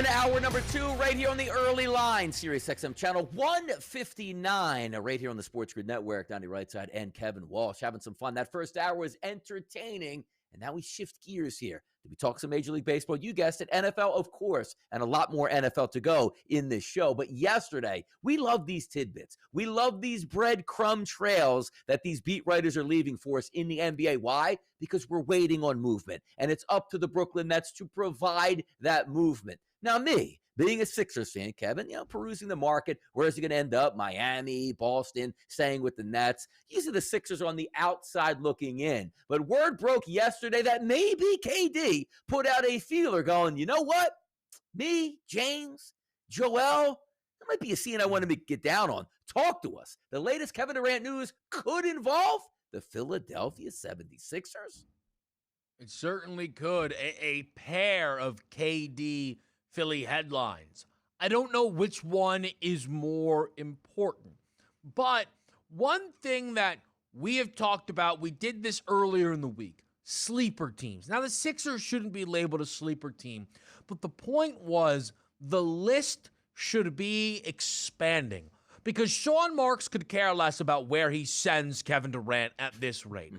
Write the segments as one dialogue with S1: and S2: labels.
S1: hour number 2, right here on the Early Line, Sirius XM channel 159, right here on the Sports Grid Network. Donnie Rightside and Kevin Walsh having some fun. That first hour was entertaining, and now we shift gears here. Did we talk some Major League Baseball? You guessed it, NFL, of course, and a lot more NFL to go in this show. But yesterday, we love these tidbits. We love these breadcrumb trails that these beat writers are leaving for us in the NBA. Why? Because we're waiting on movement, and it's up to the Brooklyn Nets to provide that movement. Now, me, being a Sixers fan, Kevin, perusing the market, where is he going to end up? Miami, Boston, staying with the Nets. Usually the Sixers are on the outside looking in. But word broke yesterday that maybe KD put out a feeler going, you know what? Me, James, Joel, that might be a scene I want to get down on. Talk to us. The latest Kevin Durant news could involve the Philadelphia 76ers.
S2: It certainly could. A pair of KD Philly headlines. I don't know which one is more important, but one thing that we have talked about, we did this earlier in the week, sleeper teams. Now, the Sixers shouldn't be labeled a sleeper team, but the point was the list should be expanding because Sean Marks could care less about where he sends Kevin Durant at this rate.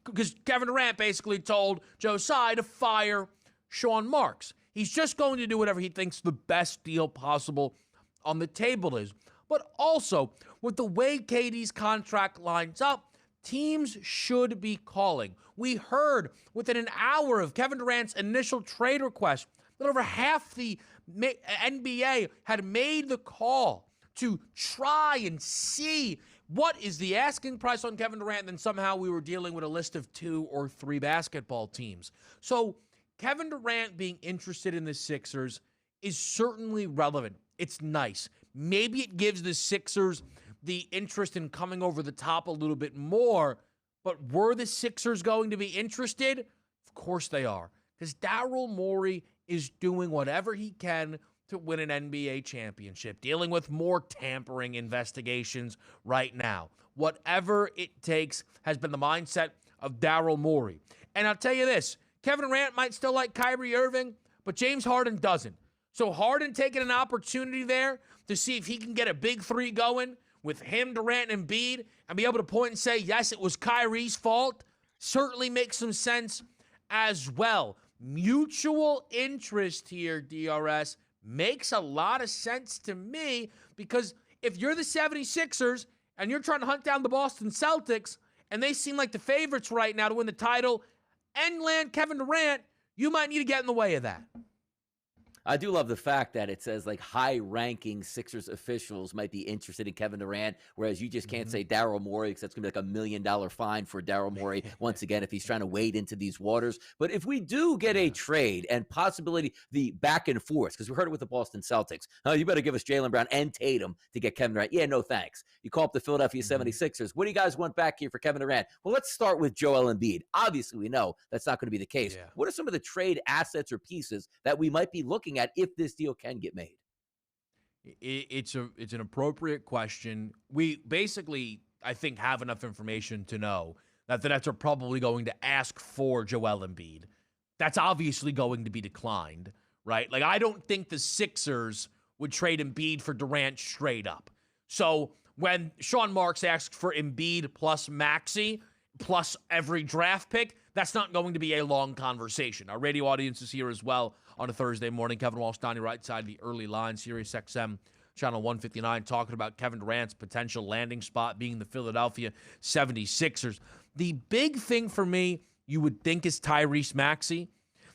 S2: Because Kevin Durant basically told Joe Tsai to fire Sean Marks. He's just going to do whatever he thinks the best deal possible on the table is. But also, with the way KD's contract lines up, teams should be calling. We heard within an hour of Kevin Durant's initial trade request that over half the NBA had made the call to try and see what is the asking price on Kevin Durant, and then somehow we were dealing with a list of 2 or 3 basketball teams. So Kevin Durant being interested in the Sixers is certainly relevant. It's nice. Maybe it gives the Sixers the interest in coming over the top a little bit more, but were the Sixers going to be interested? Of course they are, because Daryl Morey is doing whatever he can to win an NBA championship, dealing with more tampering investigations right now. Whatever it takes has been the mindset of Daryl Morey. And I'll tell you this, Kevin Durant might still like Kyrie Irving, but James Harden doesn't. So Harden taking an opportunity there to see if he can get a big 3 going with him, Durant, and Embiid, and be able to point and say, yes, it was Kyrie's fault, certainly makes some sense as well. Mutual interest here, DRS, makes a lot of sense to me because if you're the 76ers and you're trying to hunt down the Boston Celtics and they seem like the favorites right now to win the title and land Kevin Durant, you might need to get in the way of that.
S1: I do love the fact that it says like high-ranking Sixers officials might be interested in Kevin Durant, whereas you just can't say Daryl Morey because that's going to be like $1 million fine for Daryl Morey once again if he's trying to wade into these waters. But if we do get a trade and possibility the back and forth, because we heard it with the Boston Celtics, you better give us Jaylen Brown and Tatum to get Kevin Durant. Yeah, no thanks. You call up the Philadelphia 76ers. What do you guys want back here for Kevin Durant? Well, let's start with Joel Embiid. Obviously, we know that's not going to be the case. Yeah. What are some of the trade assets or pieces that we might be looking at if this deal can get made?
S2: It's an appropriate question. We basically, I think, have enough information to know that the Nets are probably going to ask for Joel Embiid. That's obviously going to be declined, right? Like, I don't think the Sixers would trade Embiid for Durant straight up. So when Sean Marks asked for Embiid plus Maxey plus every draft pick, that's not going to be a long conversation. Our radio audience is here as well on a Thursday morning. Kevin Walsh, Donnie Rightside, the Early Line, Sirius XM, channel 159, talking about Kevin Durant's potential landing spot being the Philadelphia 76ers. The big thing for me, you would think, is Tyrese Maxey.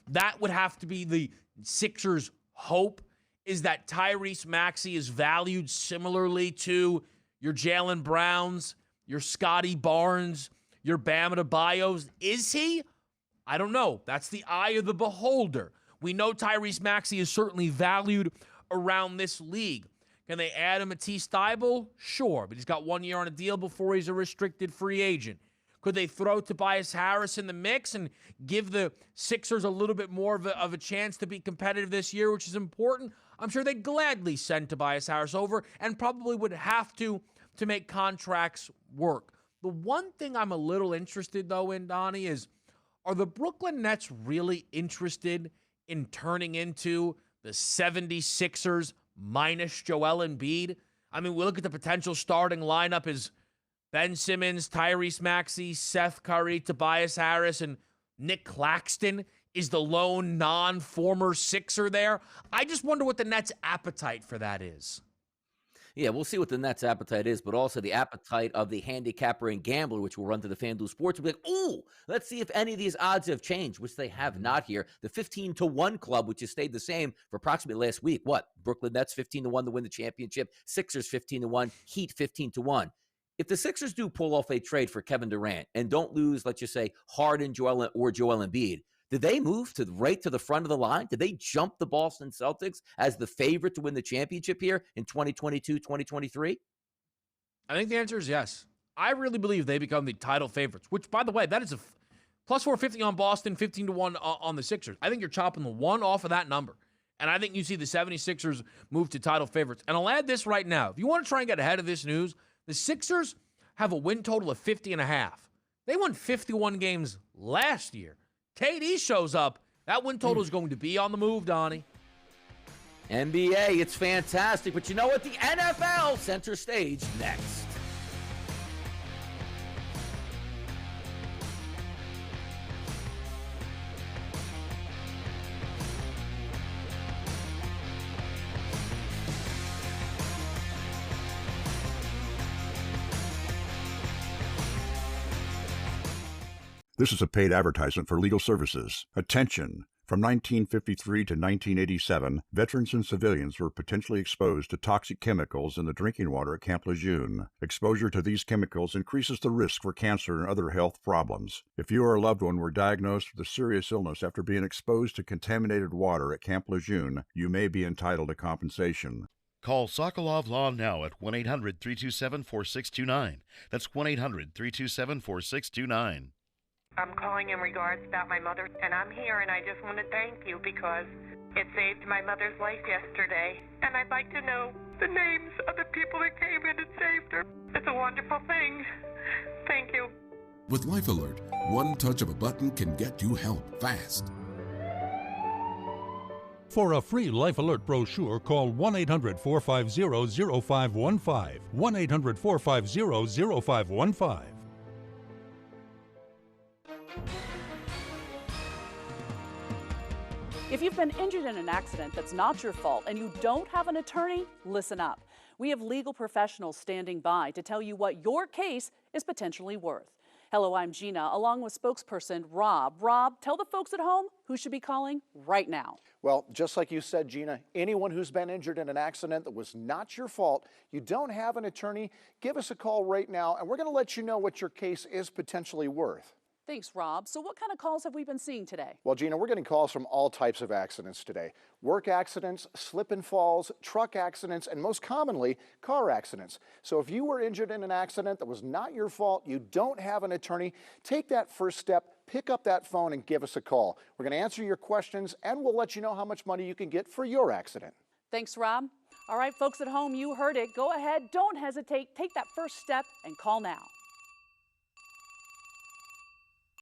S2: That would have to be the Sixers' hope, is that Tyrese Maxey is valued similarly to your Jaylen Browns, your Scotty Barnes, your Bam Adebayos. Is he? I don't know. That's the eye of the beholder. We know Tyrese Maxey is certainly valued around this league. Can they add a Matisse Thybulle? Sure, but he's got 1 year on a deal before he's a restricted free agent. Could they throw Tobias Harris in the mix and give the Sixers a little bit more of a chance to be competitive this year, which is important? I'm sure they'd gladly send Tobias Harris over and probably would have to make contracts work. The one thing I'm a little interested, though, in, Donnie, is, are the Brooklyn Nets really interested in turning into the 76ers minus Joel Embiid. I mean, we look at the potential starting lineup as Ben Simmons, Tyrese Maxey, Seth Curry, Tobias Harris, and Nick Claxton is the lone non-former Sixer there. I just wonder what the Nets' appetite for that is.
S1: Yeah, we'll see what the Nets' appetite is, but also the appetite of the handicapper and gambler, which will run to the FanDuel Sports. We'll be like, ooh, let's see if any of these odds have changed, which they have not here. The 15-1 club, which has stayed the same for approximately last week. What? Brooklyn Nets 15-1 to win the championship. Sixers 15-1. Heat 15-1. If the Sixers do pull off a trade for Kevin Durant and don't lose, let's just say, Harden, Joel Embiid, did they move right to the front of the line? Did they jump the Boston Celtics as the favorite to win the championship here in 2022, 2023?
S2: I think the answer is yes. I really believe they become the title favorites, which, by the way, that is a plus 450 on Boston, 15-1 on the Sixers. I think you're chopping the one off of that number. And I think you see the 76ers move to title favorites. And I'll add this right now. If you want to try and get ahead of this news, the Sixers have a win total of 50.5. They won 51 games last year. KD shows up. That win total is going to be on the move, Donnie.
S1: NBA, it's fantastic. But you know what? The NFL center stage next.
S3: This is a paid advertisement for legal services. Attention! From 1953 to 1987, veterans and civilians were potentially exposed to toxic chemicals in the drinking water at Camp Lejeune. Exposure to these chemicals increases the risk for cancer and other health problems. If you or a loved one were diagnosed with a serious illness after being exposed to contaminated water at Camp Lejeune, you may be entitled to compensation.
S4: Call Sokolov Law now at 1-800-327-4629. That's 1-800-327-4629.
S5: I'm calling in regards about my mother, and I'm here, and I just want to thank you because it saved my mother's life yesterday. And I'd like to know the names of the people that came in and saved her. It's a wonderful thing. Thank you.
S6: With Life Alert, one touch of a button can get you help fast.
S7: For a free Life Alert brochure, call 1-800-450-0515. 1-800-450-0515.
S8: If you've been injured in an accident that's not your fault and you don't have an attorney, listen up. We have legal professionals standing by to tell you what your case is potentially worth. Hello, I'm Gina, along with spokesperson Rob. Rob, tell the folks at home who should be calling right now.
S9: Well, just like you said, Gina, anyone who's been injured in an accident that was not your fault, you don't have an attorney, give us a call right now, and we're going to let you know what your case is potentially worth.
S8: Thanks, Rob. So what kind of calls have we been seeing today?
S9: Well, Gina, we're getting calls from all types of accidents today. Work accidents, slip and falls, truck accidents, and most commonly, car accidents. So if you were injured in an accident that was not your fault, you don't have an attorney, take that first step, pick up that phone and give us a call. We're going to answer your questions, and we'll let you know how much money you can get for your accident.
S8: Thanks, Rob. All right, folks at home, you heard it. Go ahead, don't hesitate, take that first step and call now.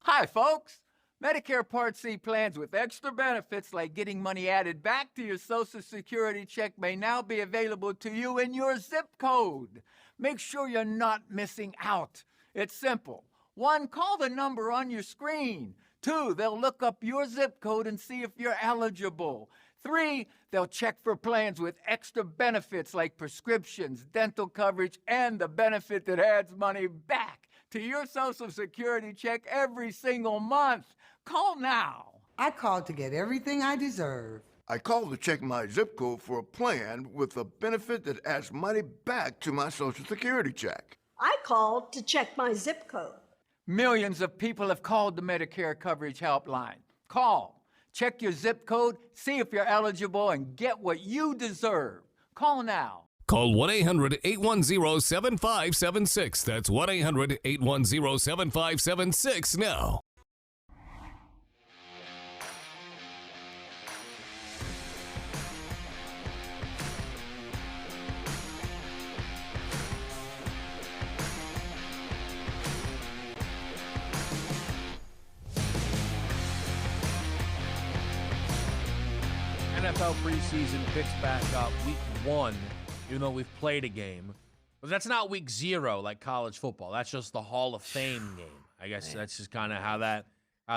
S10: Hi, folks. Medicare Part C plans with extra benefits like getting money added back to your Social Security check may now be available to you in your zip code. Make sure you're not missing out. It's simple. 1, call the number on your screen. 2, they'll look up your zip code and see if you're eligible. 3, they'll check for plans with extra benefits like prescriptions, dental coverage, and the benefit that adds money back to your Social Security check every single month. Call now.
S11: I called to get everything I deserve.
S12: I called to check my zip code for a plan with a benefit that adds money back to my Social Security check.
S13: I called to check my zip code.
S10: Millions of people have called the Medicare Coverage Helpline. Call, check your zip code, see if you're eligible, and get what you deserve. Call now.
S14: Call 1-800-810-7576. That's 1-800-810-7576 now.
S2: NFL preseason picks back up week 1, even though we've played a game. But that's not week 0 like college football. That's just the Hall of Fame game. I guess that's just kind of how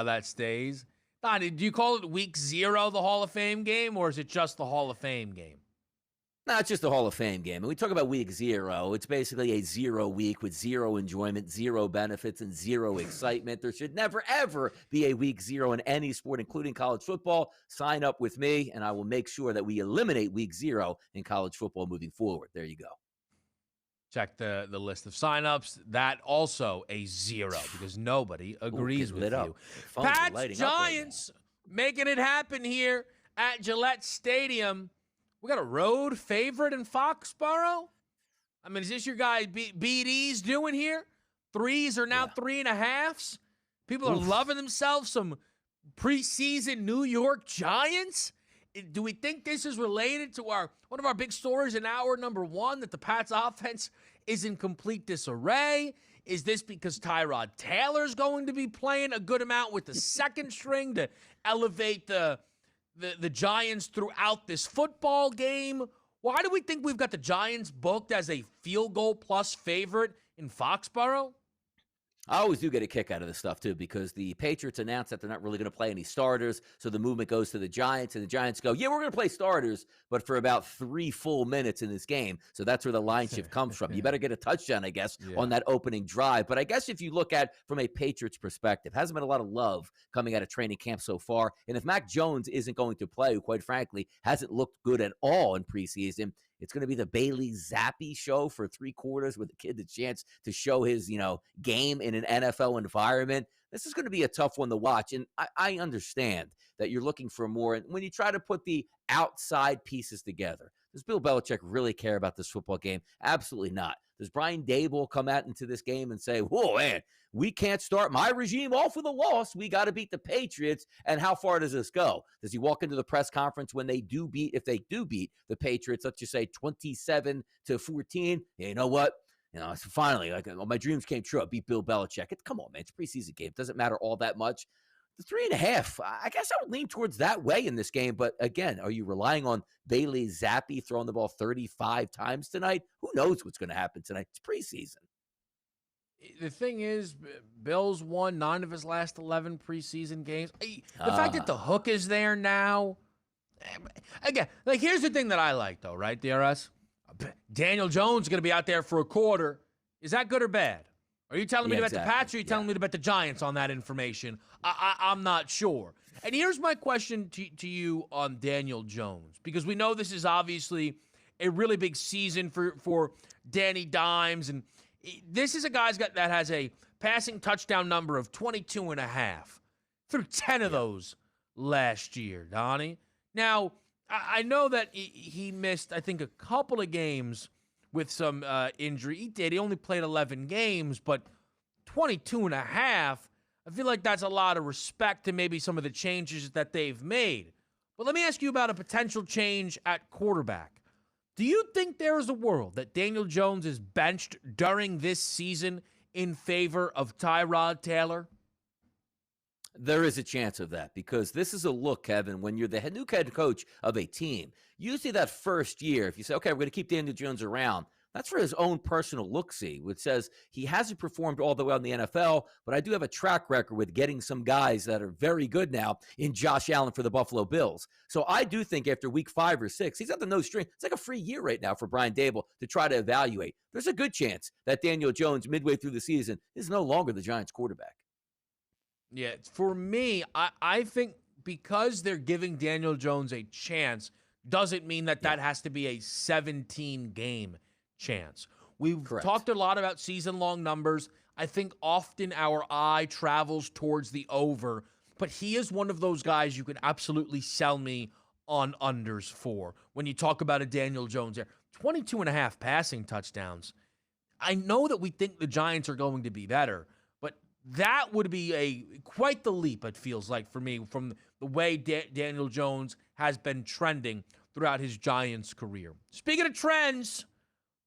S2: that stays. Donnie, do you call it week 0 the Hall of Fame game, or is it just the Hall of Fame game?
S1: No, it's just the Hall of Fame game. When we talk about week 0, it's basically a 0 week with 0 enjoyment, 0 benefits, and 0 excitement. There should never, ever be a week 0 in any sport, including college football. Sign up with me, and I will make sure that we eliminate week 0 in college football moving forward. There you go.
S2: Check the list of signups. That also a 0 because nobody agrees with you. Pats Giants making it happen here at Gillette Stadium. We got a road favorite in Foxborough. I mean, is this your guy BD's doing here? 3s are now 3.5s. People are loving themselves some preseason New York Giants. Do we think this is related to one of our big stories in hour number 1, that the Pats offense is in complete disarray? Is this because Tyrod Taylor's going to be playing a good amount with the second string to elevate the Giants throughout this football game? Why do we think we've got the Giants booked as a field goal plus favorite in Foxborough?
S1: I always do get a kick out of this stuff, too, because the Patriots announced that they're not really going to play any starters, so the movement goes to the Giants, and the Giants go, yeah, we're going to play starters, but for about 3 full minutes in this game, so that's where the line shift comes from. You better get a touchdown, I guess, on that opening drive, but I guess if you look at from a Patriots perspective, hasn't been a lot of love coming out of training camp so far, and if Mac Jones isn't going to play, who quite frankly hasn't looked good at all in preseason, it's going to be the Bailey Zappi show for 3 quarters with the kid the chance to show his, game in an NFL environment. This is going to be a tough one to watch. And I understand that you're looking for more. And when you try to put the outside pieces together, does Bill Belichick really care about this football game? Absolutely not. Does Brian Daboll come out into this game and say, whoa, man, we can't start my regime off with a loss. We got to beat the Patriots. And how far does this go? Does he walk into the press conference when if they do beat the Patriots, let's just say 27-14? Yeah, you know what? Finally, my dreams came true. I beat Bill Belichick. Come on, man. It's a preseason game. It doesn't matter all that much. The 3.5, I guess I would lean towards that way in this game. But again, are you relying on Bailey Zappi throwing the ball 35 times tonight? Who knows what's going to happen tonight? It's preseason.
S2: The thing is, Bill's won 9 of his last 11 preseason games. The fact that the hook is there now. Again, here's the thing that I like, though, right, DRS? Daniel Jones is going to be out there for a quarter. Is that good or bad? Are you telling me to bet the Pats, or are you telling me to bet the Giants on that information? I'm not sure. And here's my question to you on Daniel Jones, because we know this is obviously a really big season for Danny Dimes, and this is a guy that has a passing touchdown number of 22.5 through 10 of those last year, Donnie. Now, I know that he missed, I think, a couple of games with some injury. He did. He only played 11 games, but 22.5, I feel like that's a lot of respect to maybe some of the changes that they've made. But let me ask you about a potential change at quarterback. Do you think there is a world that Daniel Jones is benched during this season in favor of Tyrod Taylor?
S1: There is a chance of that, because this is a look, Kevin, when you're the new head coach of a team. Usually that first year, if you say, okay, we're going to keep Daniel Jones around, that's for his own personal look-see, which says he hasn't performed all the way in the NFL, but I do have a track record with getting some guys that are very good now in Josh Allen for the Buffalo Bills. So I do think after week 5 or 6, he's got the no string. It's like a free year right now for Brian Daboll to try to evaluate. There's a good chance that Daniel Jones, midway through the season, is no longer the Giants quarterback.
S2: Yeah, for me, I think because they're giving Daniel Jones a chance doesn't mean that has to be a 17-game chance. We've talked a lot about season-long numbers. I think often our eye travels towards the over, but he is one of those guys you can absolutely sell me on unders for when you talk about a Daniel Jones there. 22.5 passing touchdowns. I know that we think the Giants are going to be better, but that would be quite the leap, it feels like, for me, from the way Daniel Jones has been trending throughout his Giants career. Speaking of trends,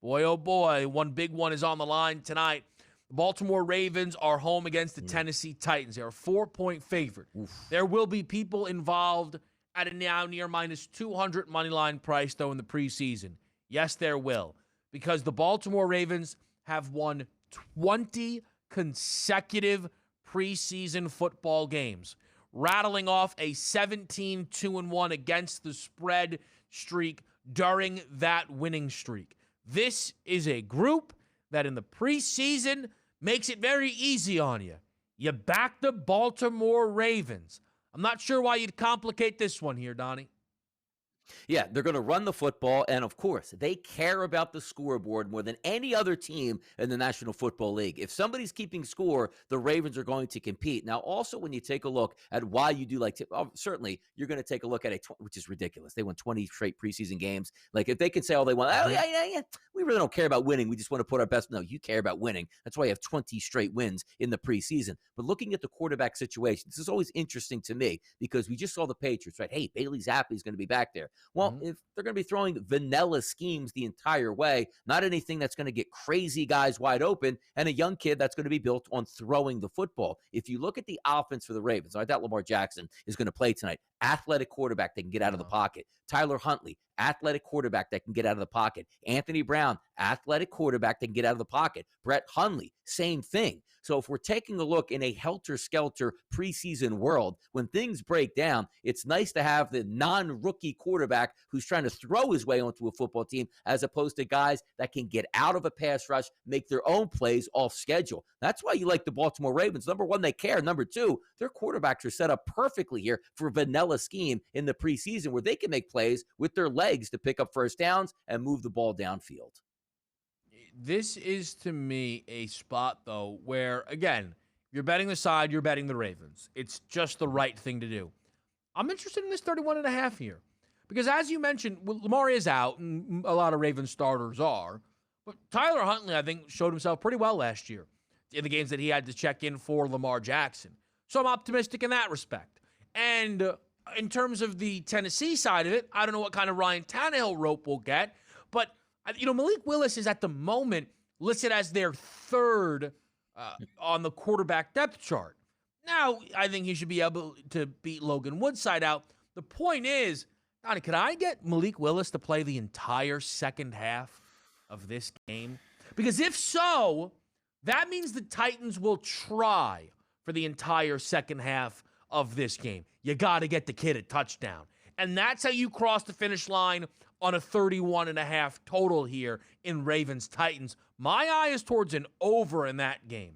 S2: boy, oh boy, one big one is on the line tonight. The Baltimore Ravens are home against the Tennessee Titans. They are a 4-point favorite. There will be people involved at a now near minus 200 money line price, though, in the preseason. Yes, there will, because the Baltimore Ravens have won 20 consecutive preseason football games, rattling off a 17-2-1 against the spread streak during that winning streak. This is a group that in the preseason makes it very easy on you. You back the Baltimore Ravens. I'm not sure why you'd complicate this one here, Donnie.
S1: Yeah, they're going to run the football, and of course, they care about the scoreboard more than any other team in the National Football League. If somebody's keeping score, the Ravens are going to compete. Now, also, when you take a look at why you do certainly, you're going to take a look at which is ridiculous. They won 20 straight preseason games. Like, if they can say all they want, we really don't care about winning. We just want to put our best. No, you care about winning. That's why you have 20 straight wins in the preseason. But looking at the quarterback situation, this is always interesting to me because we just saw the Patriots, right? Hey, Bailey Zappi is going to be back there. Well, if they're going to be throwing vanilla schemes the entire way, not anything that's going to get crazy guys wide open, and a young kid that's going to be built on throwing the football. If you look at the offense for the Ravens, I doubt Lamar Jackson is going to play tonight. Athletic quarterback that can get out of the pocket. Tyler Huntley, athletic quarterback that can get out of the pocket. Anthony Brown, athletic quarterback that can get out of the pocket. Brett Hundley, same thing. So if we're taking a look in a helter-skelter preseason world, when things break down, it's nice to have the non-rookie quarterback who's trying to throw his way onto a football team as opposed to guys that can get out of a pass rush, make their own plays off schedule. That's why you like the Baltimore Ravens. Number one, they care. Number two, their quarterbacks are set up perfectly here for vanilla scheme in the preseason where they can make plays with their legs to pick up first downs and move the ball downfield.
S2: This is, to me, a spot, though, where, again, you're betting the side, you're betting the Ravens. It's just the right thing to do. I'm interested in this 31.5 here because, as you mentioned, Lamar is out, and a lot of Ravens starters are, but Tyler Huntley, I think, showed himself pretty well last year in the games that he had to check in for Lamar Jackson. So I'm optimistic in that respect. And in terms of the Tennessee side of it, I don't know what kind of Ryan Tannehill rope we'll get, but Malik Willis is at the moment listed as their third on the quarterback depth chart. Now, I think he should be able to beat Logan Woodside out. The point is, Donnie, could I get Malik Willis to play the entire second half of this game? Because if so, that means the Titans will try for the entire second half of this game. You got to get the kid a touchdown. And that's how you cross the finish line on a 31.5 total here in Ravens-Titans. My eye is towards an over in that game.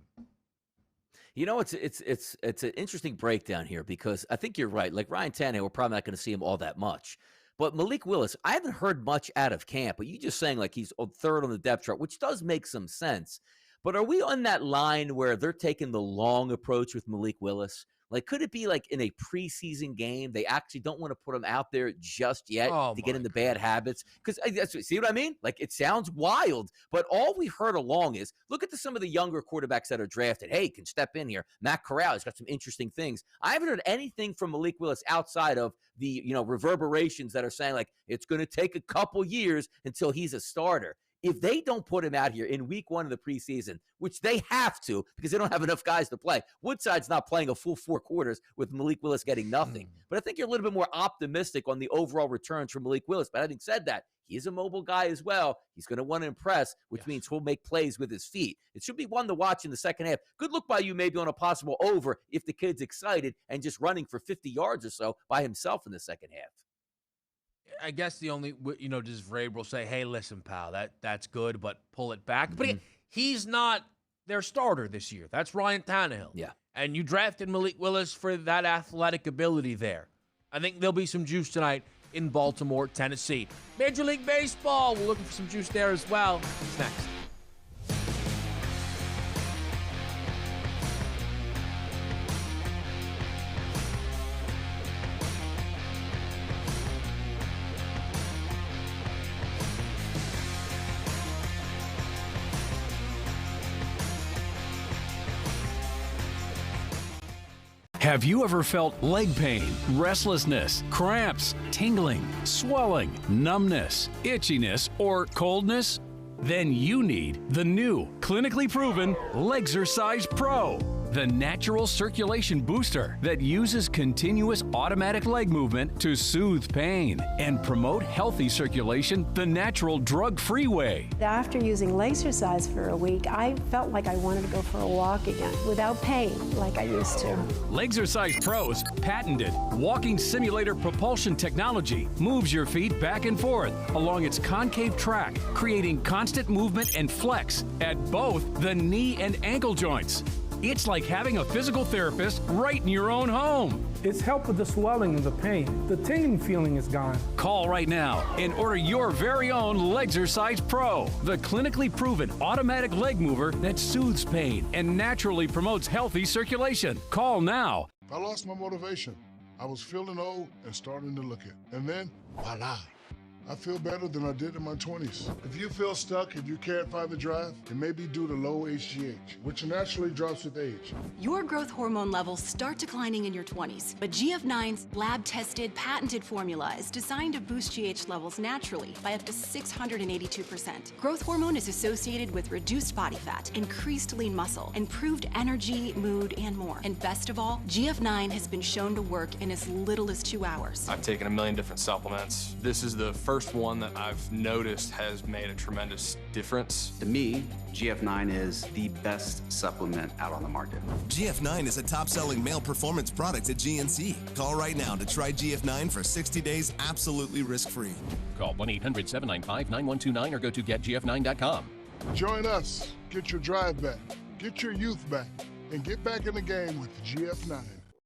S1: You know, it's an interesting breakdown here because I think you're right. Like Ryan Tannehill, we're probably not going to see him all that much. But Malik Willis, I haven't heard much out of camp, but you just saying like he's third on the depth chart, which does make some sense. But are we on that line where they're taking the long approach with Malik Willis? Like, could it be like in a preseason game, they actually don't want to put him out there just yet to get into bad habits? Because see what I mean? Like, it sounds wild, but all we heard along is look at some of the younger quarterbacks that are drafted. Hey, can step in here. Matt Corral has got some interesting things. I haven't heard anything from Malik Willis outside of the reverberations that are saying like it's going to take a couple years until he's a starter. If they don't put him out here in week one of the preseason, which they have to because they don't have enough guys to play, Woodside's not playing a full 4 quarters with Malik Willis getting nothing. But I think you're a little bit more optimistic on the overall returns from Malik Willis. But having said that, he's a mobile guy as well. He's going to want to impress, which means he'll make plays with his feet. It should be one to watch in the second half. Good look by you maybe on a possible over if the kid's excited and just running for 50 yards or so by himself in the second half.
S2: I guess the only, just Vrabel will say, hey, listen, pal, that's good, but pull it back. But he's not their starter this year. That's Ryan Tannehill.
S1: Yeah.
S2: And you drafted Malik Willis for that athletic ability there. I think there'll be some juice tonight in Baltimore, Tennessee. Major League Baseball, we're looking for some juice there as well. It's next.
S15: Have you ever felt leg pain, restlessness, cramps, tingling, swelling, numbness, itchiness, or coldness? Then you need the new, clinically proven Legzercise Pro. the natural circulation booster that uses continuous automatic leg movement to soothe pain and promote healthy circulation the natural drug-free way.
S16: After using Lasercise for a week, I felt like I wanted to go for a walk again without pain like I used to.
S15: Lasercise Pro's patented walking simulator propulsion technology moves your feet back and forth along its concave track, creating constant movement and flex at both the knee and ankle joints. It's like having a physical therapist right in your own home.
S17: It's helped with the swelling and the pain. The tingling feeling is gone.
S15: Call right now and order your very own Lasercise Pro, the clinically proven automatic leg mover that soothes pain and naturally promotes healthy circulation. Call now.
S18: I lost my motivation. I was feeling old and starting to look it. And then, voila. I feel better than I did in my 20s. If you feel stuck and you can't find the drive, it may be due to low HGH, which naturally drops with age.
S19: Your growth hormone levels start declining in your 20s, but GF9's lab-tested, patented formula is designed to boost GH levels naturally by up to 682%. Growth hormone is associated with reduced body fat, increased lean muscle, improved energy, mood, and more. And best of all, GF9 has been shown to work in as little as 2 hours.
S20: I've taken a million different supplements. This is the first one that I've noticed has made a tremendous difference.
S21: To me, GF9 is the best supplement out on the market.
S22: GF9 is a top-selling male performance product at GNC. Call right now to try GF9 for 60 days absolutely risk-free.
S23: Call 1-800-795-9129 or go to getgf9.com.
S18: Join us. Get your drive back. Get your youth back. And get back in the game with GF9.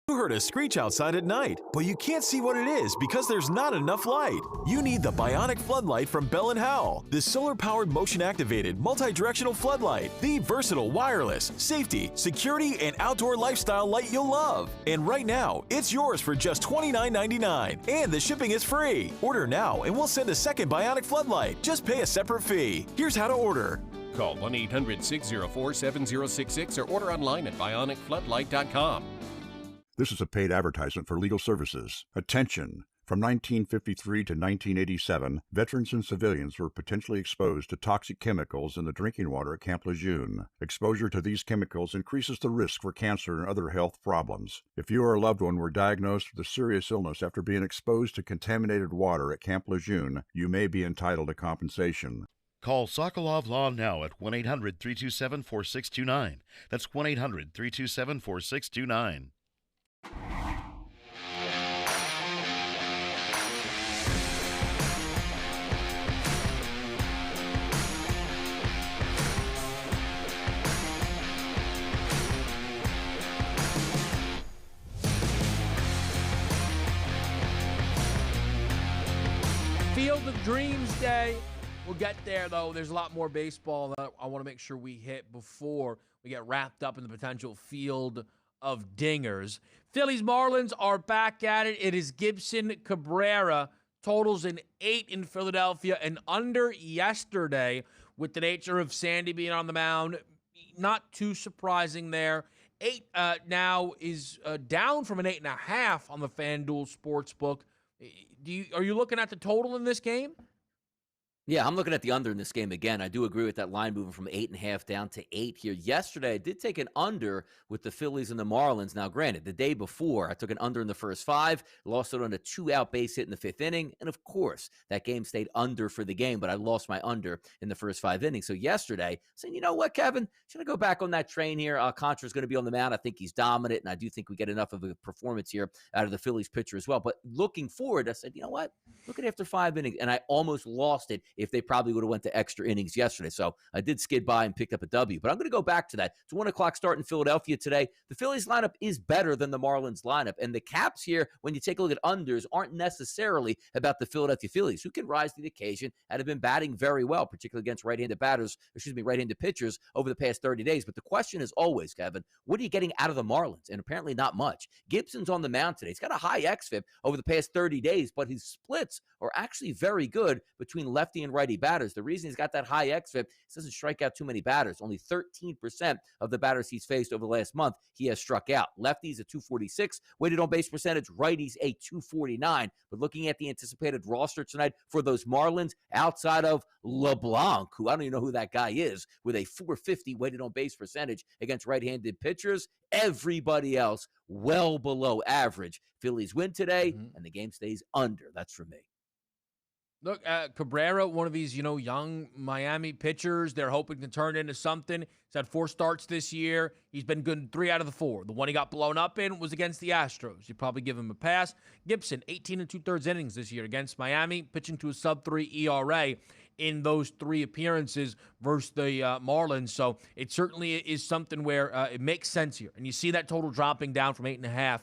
S24: You heard a screech outside at night, but you can't see what it is because there's not enough light. You need the Bionic Floodlight from Bell & Howell, the solar-powered motion-activated multi-directional floodlight, the versatile wireless, safety, security, and outdoor lifestyle light you'll love. And right now, it's yours for just $29.99, and the shipping is free. Order now, and we'll send a second Bionic Floodlight. Just pay a separate fee. Here's how to order.
S23: Call 1-800-604-7066 or order online at bionicfloodlight.com.
S3: This is a paid advertisement for legal services. Attention! From 1953 to 1987, veterans and civilians were potentially exposed to toxic chemicals in the drinking water at Camp Lejeune. Exposure to these chemicals increases the risk for cancer and other health problems. If you or a loved one were diagnosed with a serious illness after being exposed to contaminated water at Camp Lejeune, you may be entitled to compensation.
S4: Call Sokolov Law now at 1-800-327-4629. That's 1-800-327-4629.
S2: Field of Dreams Day. We'll get there, though. There's a lot more baseball that I want to make sure we hit before we get wrapped up in the potential field of dingers. Phillies Marlins are back at it. It is Gibson Cabrera. Totals an 8 in Philadelphia and under yesterday with the nature of Sandy being on the mound. Not too surprising there. 8 now is down from an 8.5 on the FanDuel Sportsbook. Are you looking at the total in this game?
S1: Yeah, I'm looking at the under in this game again. I do agree with that line moving from 8.5 down to 8 here. Yesterday, I did take an under with the Phillies and the Marlins. Now, granted, the day before, I took an under in the first 5, lost it on a 2-out base hit in the 5th inning, and of course, that game stayed under for the game, but I lost my under in the first 5 innings. So yesterday, I said, you know what, Kevin? Should I go back on that train here? Contra's going to be on the mound. I think he's dominant, and I do think we get enough of a performance here out of the Phillies pitcher as well. But looking forward, I said, you know what? Look at after 5 innings, and I almost lost it if they probably would have went to extra innings yesterday. So I did skid by and picked up a W. But I'm going to go back to that. It's 1 o'clock start in Philadelphia today. The Phillies lineup is better than the Marlins lineup. And the caps here, when you take a look at unders, aren't necessarily about the Philadelphia Phillies, who can rise to the occasion and have been batting very well, particularly against right-handed pitchers over the past 30 days. But the question is always, Kevin, what are you getting out of the Marlins? And apparently not much. Gibson's on the mound today. He's got a high xFIP over the past 30 days, but his splits are actually very good between lefty lefty and righty batters. The reason he's got that high xFIP, he doesn't strike out too many batters. Only 13% of the batters he's faced over the last month, he has struck out. Lefties a 246, weighted on base percentage, righties a 249. But looking at the anticipated roster tonight for those Marlins, outside of LeBlanc, who I don't even know who that guy is, with a 450 weighted on base percentage against right-handed pitchers, everybody else well below average. Phillies win today, and the game stays under. That's for me.
S2: Look, Cabrera, one of these, young Miami pitchers, they're hoping to turn into something. He's had 4 starts this year. He's been good in 3 out of the 4. The one he got blown up in was against the Astros. You'd probably give him a pass. Gibson, 18 2/3 innings this year against Miami, pitching to a sub-3 ERA in those 3 appearances versus the Marlins. So it certainly is something where it makes sense here. And you see that total dropping down from 8.5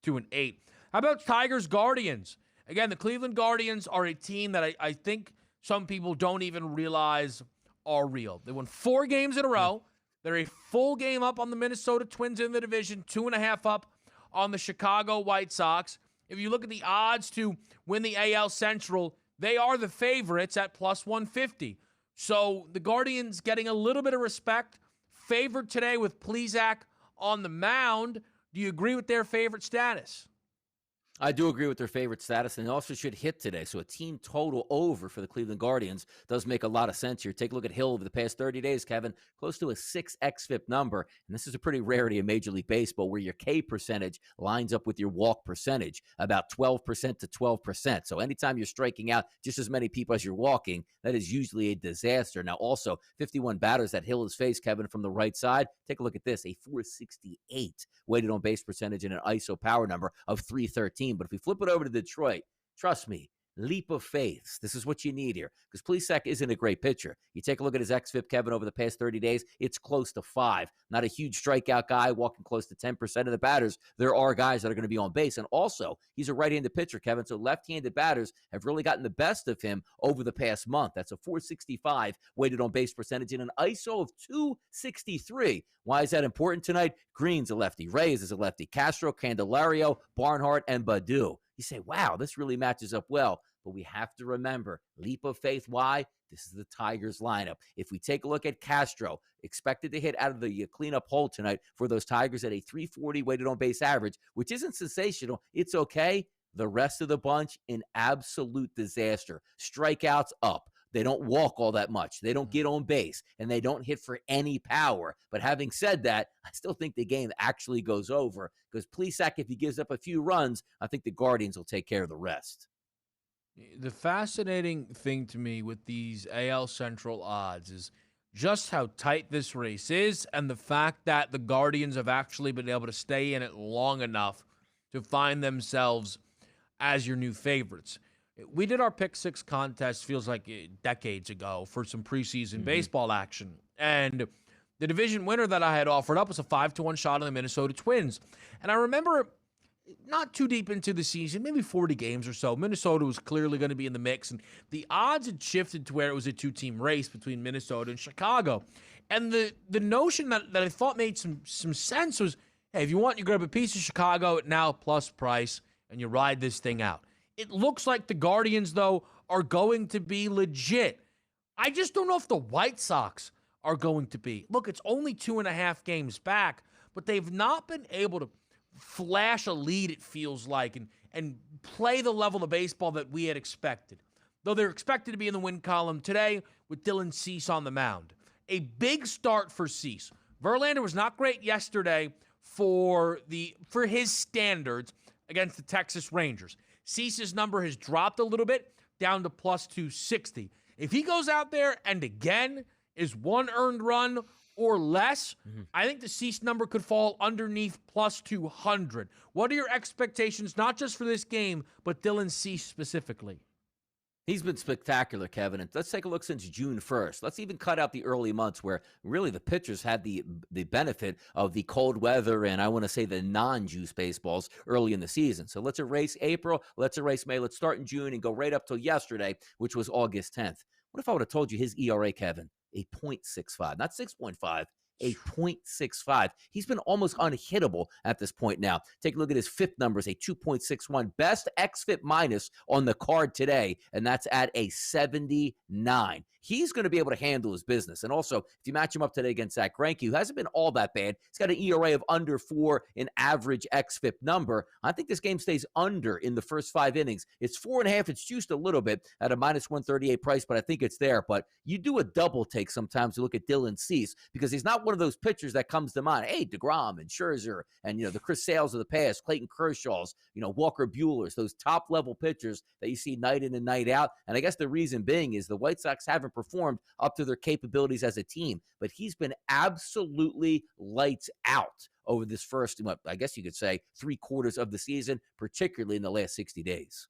S2: to an 8. How about Tigers-Guardians? Again, the Cleveland Guardians are a team that I think some people don't even realize are real. They won 4 games in a row. They're a full game up on the Minnesota Twins in the division, 2.5 up on the Chicago White Sox. If you look at the odds to win the AL Central, they are the favorites at plus 150. So the Guardians getting a little bit of respect. Favored today with Plesac on the mound. Do you agree with their favorite status?
S1: I do agree with their favorite status, and it also should hit today. So a team total over for the Cleveland Guardians does make a lot of sense here. Take a look at Hill over the past 30 days, Kevin, close to a 6 xFIP number. And this is a pretty rarity in Major League Baseball where your K percentage lines up with your walk percentage, about 12% to 12%. So anytime you're striking out just as many people as you're walking, that is usually a disaster. Now, also, 51 batters that Hill has faced, Kevin, from the right side. Take a look at this, a 468 weighted on base percentage and an ISO power number of 313. But if we flip it over to Detroit, trust me, leap of faith. This is what you need here because Plesac isn't a great pitcher. You take a look at his xFIP, Kevin, over the past 30 days, it's close to 5. Not a huge strikeout guy, walking close to 10% of the batters. There are guys that are going to be on base. And also, he's a right-handed pitcher, Kevin, so left-handed batters have really gotten the best of him over the past month. That's a 465 weighted on base percentage and an ISO of 263. Why is that important tonight? Green's a lefty, Reyes is a lefty, Castro, Candelario, Barnhart, and Baddoo. You say, wow, this really matches up well. But we have to remember, leap of faith. Why? This is the Tigers lineup. If we take a look at Castro, expected to hit out of the cleanup hole tonight for those Tigers at a 340 weighted on base average, which isn't sensational. It's okay. The rest of the bunch, an absolute disaster. Strikeouts up. They don't walk all that much. They don't get on base, and they don't hit for any power. But having said that, I still think the game actually goes over because Plesac, if he gives up a few runs, I think the Guardians will take care of the rest.
S2: The fascinating thing to me with these AL Central odds is just how tight this race is and the fact that the Guardians have actually been able to stay in it long enough to find themselves as your new favorites. We did our Pick 6 contest, feels like decades ago, for some preseason baseball action. And the division winner that I had offered up was a 5-1 shot on the Minnesota Twins. And I remember not too deep into the season, maybe 40 games or so, Minnesota was clearly going to be in the mix. And the odds had shifted to where it was a 2-team race between Minnesota and Chicago. And the notion that I thought made some sense was, hey, if you want, you grab a piece of Chicago at now plus price, and you ride this thing out. It looks like the Guardians, though, are going to be legit. I just don't know if the White Sox are going to be. Look, it's only 2.5 games back, but they've not been able to flash a lead, it feels like, and play the level of baseball that we had expected. Though they're expected to be in the win column today with Dylan Cease on the mound. A big start for Cease. Verlander was not great yesterday for his standards against the Texas Rangers. Cease's number has dropped a little bit, down to plus 260. If he goes out there and again is 1 earned run or less, I think the Cease number could fall underneath plus 200. What are your expectations, not just for this game, but Dylan Cease specifically?
S1: He's been spectacular, Kevin. And let's take a look since June 1st. Let's even cut out the early months where really the pitchers had the benefit of the cold weather and I want to say the non-juice baseballs early in the season. So let's erase April. Let's erase May. Let's start in June and go right up till yesterday, which was August 10th. What if I would have told you his ERA, Kevin, a 0.65, not 6.5, a .65. He's been almost unhittable at this point now. Take a look at his FIP numbers, a 2.61. Best xFIP minus on the card today, and that's at a 79. He's going to be able to handle his business. And also, if you match him up today against Zach Greinke, who hasn't been all that bad, he's got an ERA of under 4, an average xFIP number. I think this game stays under in the first 5 innings. It's 4.5. It's juiced a little bit at a -138 price, but I think it's there. But you do a double take sometimes to look at Dylan Cease, because he's not one of those pitchers that comes to mind. Hey, DeGrom and Scherzer and, the Chris Sales of the past, Clayton Kershaw's, Walker Buehler's, those top-level pitchers that you see night in and night out. And I guess the reason being is the White Sox haven't performed up to their capabilities as a team, but he's been absolutely lights out over this first, I guess you could say, 3/4 of the season, particularly in the last 60 days.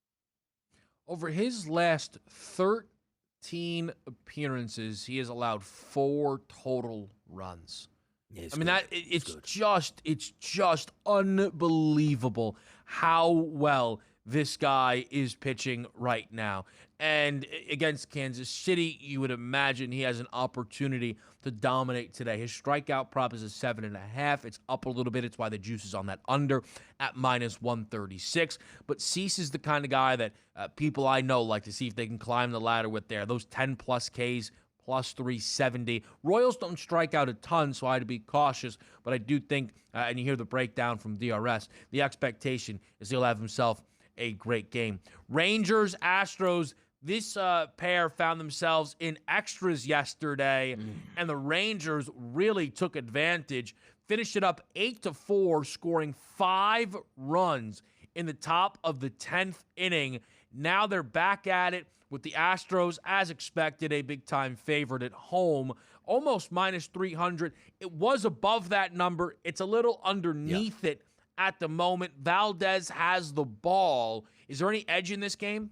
S2: Over his last 13 appearances, he has allowed 4 total runs.
S1: Yeah,
S2: it's just unbelievable how well this guy is pitching right now. And against Kansas City, you would imagine he has an opportunity to dominate today. His strikeout prop is a 7.5. It's up a little bit. It's why the juice is on that under at -136. But Cease is the kind of guy that people I know like to see if they can climb the ladder with there. Those 10-plus Ks, +370. Royals don't strike out a ton, so I had to be cautious. But I do think, and you hear the breakdown from DRS, the expectation is he'll have himself a great game. Rangers, Astros, this pair found themselves in extras yesterday, and the Rangers really took advantage. Finished it up 8-4, scoring 5 runs in the top of the 10th inning. Now they're back at it with the Astros, as expected, a big-time favorite at home, almost -300. It was above that number. It's a little underneath it at the moment. Valdez has the ball. Is there any edge in this game?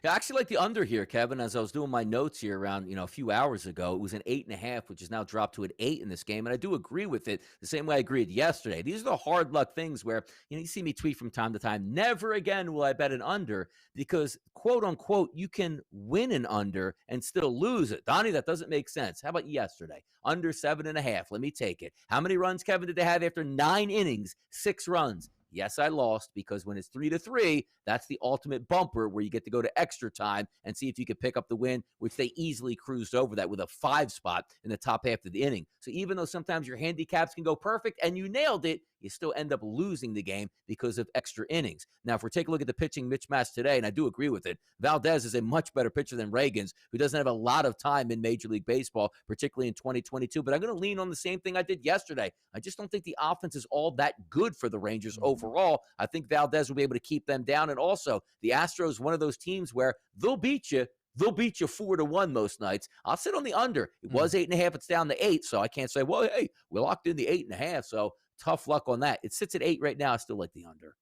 S1: Yeah, I actually like the under here, Kevin. As I was doing my notes here around, a few hours ago, it was an 8.5, which is now dropped to an 8 in this game. And I do agree with it the same way I agreed yesterday. These are the hard luck things where, you see me tweet from time to time, never again will I bet an under, because quote unquote, you can win an under and still lose it. Donnie, that doesn't make sense. How about yesterday? Under 7.5. Let me take it. How many runs, Kevin, did they have after 9 innings? 6 runs. Yes, I lost, because when it's 3-3, that's the ultimate bumper where you get to go to extra time and see if you can pick up the win, which they easily cruised over that with a 5 spot in the top half of the inning. So even though sometimes your handicaps can go perfect and you nailed it, you still end up losing the game because of extra innings. Now, if we take a look at the pitching mismatch today, and I do agree with it, Valdez is a much better pitcher than Reagans, who doesn't have a lot of time in Major League Baseball, particularly in 2022. But I'm going to lean on the same thing I did yesterday. I just don't think the offense is all that good for the Rangers overall. I think Valdez will be able to keep them down. And also, the Astros, one of those teams where they'll beat you. They'll beat you 4-1 most nights. I'll sit on the under. It was 8.5. It's down to 8. So I can't say, well, hey, we locked in the 8.5. So tough luck on that. It sits at 8 right now. I still like the under.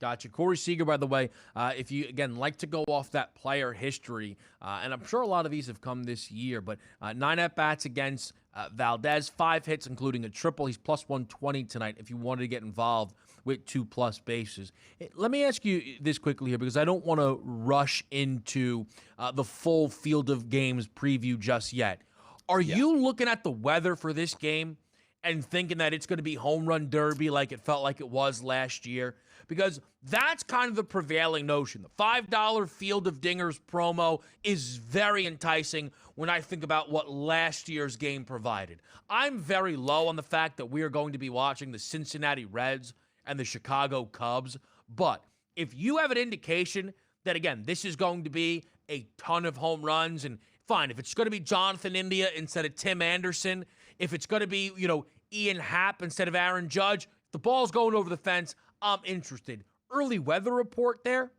S2: Gotcha. Corey Seager, by the way, if you, again, like to go off that player history, and I'm sure a lot of these have come this year, but 9 at-bats against Valdez, 5 hits, including a triple. He's +120 tonight if you wanted to get involved with 2+ bases. Let me ask you this quickly here, because I don't want to rush into the full field of games preview just yet. Are you looking at the weather for this game and thinking that it's going to be home run derby like it felt like it was last year? Because that's kind of the prevailing notion. The $5 Field of Dingers promo is very enticing when I think about what last year's game provided. I'm very low on the fact that we are going to be watching the Cincinnati Reds and the Chicago Cubs. But if you have an indication that, again, this is going to be a ton of home runs, and fine, if it's going to be Jonathan India instead of Tim Anderson, if it's going to be, Ian Happ instead of Aaron Judge, if the ball's going over the fence, I'm interested. Early weather report there?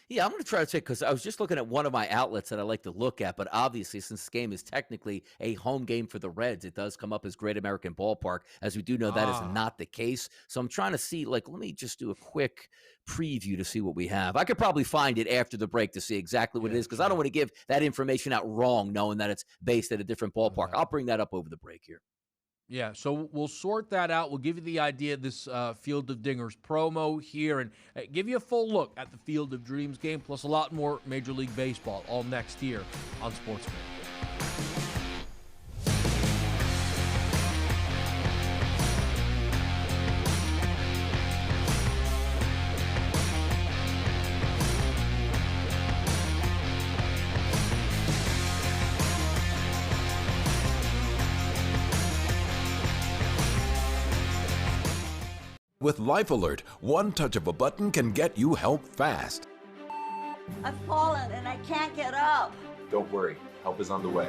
S1: Yeah, I'm going to try to take, because I was just looking at one of my outlets that I like to look at, but obviously since this game is technically a home game for the Reds, it does come up as Great American Ballpark. As we do know, that is not the case. So I'm trying to see, let me just do a quick preview to see what we have. I could probably find it after the break to see exactly what it is, because I don't want to give that information out wrong, knowing that it's based at a different ballpark. I'll bring that up over the break here.
S2: Yeah, so we'll sort that out. We'll give you the idea of this Field of Dingers promo here and give you a full look at the Field of Dreams game, plus a lot more Major League Baseball, all next here on Sportsman.
S5: With Life Alert, one touch of a button can get you help fast.
S13: I've fallen and I can't get up.
S6: Don't worry, help is on the way.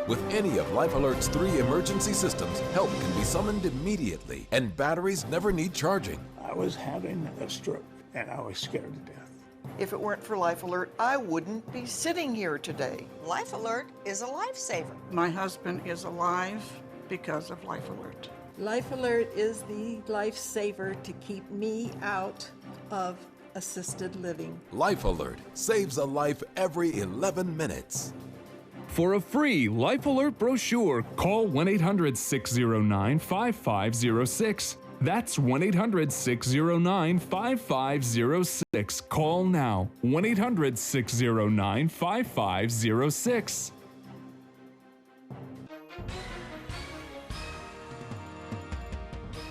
S5: With any of Life Alert's 3 emergency systems, help can be summoned immediately, and batteries never need charging.
S7: I was having a stroke, and I was scared to death.
S9: If it weren't for Life Alert, I wouldn't be sitting here today.
S25: Life Alert is a lifesaver.
S26: My husband is alive because of Life Alert.
S27: Life Alert is the lifesaver to keep me out of assisted living.
S5: Life Alert saves a life every 11 minutes.
S15: For a free Life Alert brochure, call 1-800-609-5506. That's 1-800-609-5506. Call now. 1-800-609-5506.